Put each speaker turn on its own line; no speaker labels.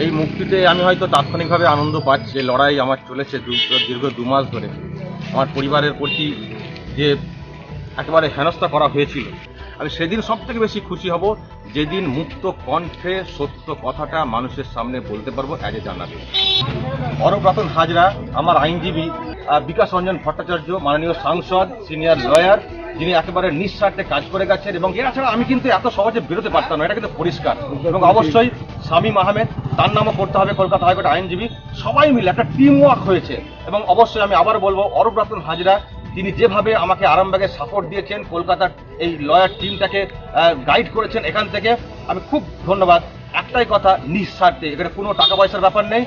এই মুক্তিতে আমি হয়তো তাৎক্ষণিকভাবে আনন্দ পাচ্ছি। যে লড়াই আমার চলেছে দীর্ঘ 2 মাস ধরে, আমার পরিবারের প্রতি যে একেবারে হেনস্থা করা হয়েছিল, আমি সেদিন সবথেকে বেশি খুশি হব যেদিন মুক্ত কণ্ঠে সত্য কথাটা মানুষের সামনে বলতে পারবো as a journalist. Arup Ratan Hazra আমার আইনজীবী, বিকাশ রঞ্জন ভট্টাচার্য মাননীয় সাংসদ, সিনিয়র লয়ার, যিনি একেবারে নিঃস্বার্থে কাজ করে গেছেন, এবং এরা ছাড়া আমি কিন্তু এত সহজে বেরোতে পারতাম না, এটা কিন্তু পরিষ্কার। এবং অবশ্যই শামীম আহমেদ, তার নামও করতে হবে, কলকাতা হাইকোর্ট আইনজীবী, সবাই মিলে একটা টিম ওয়ার্ক হয়েছে। এবং অবশ্যই আমি আবার বলবো, অরূপ রতন হাজরা তিনি যেভাবে আমাকে আরামবাগে সাপোর্ট দিয়েছেন, কলকাতার এই লয়ার টিমটাকে গাইড করেছেন, এখান থেকে আমি খুব ধন্যবাদ। একটাই কথা, নিঃস্বার্থে, এখানে কোনো টাকা পয়সার ব্যাপার নেই,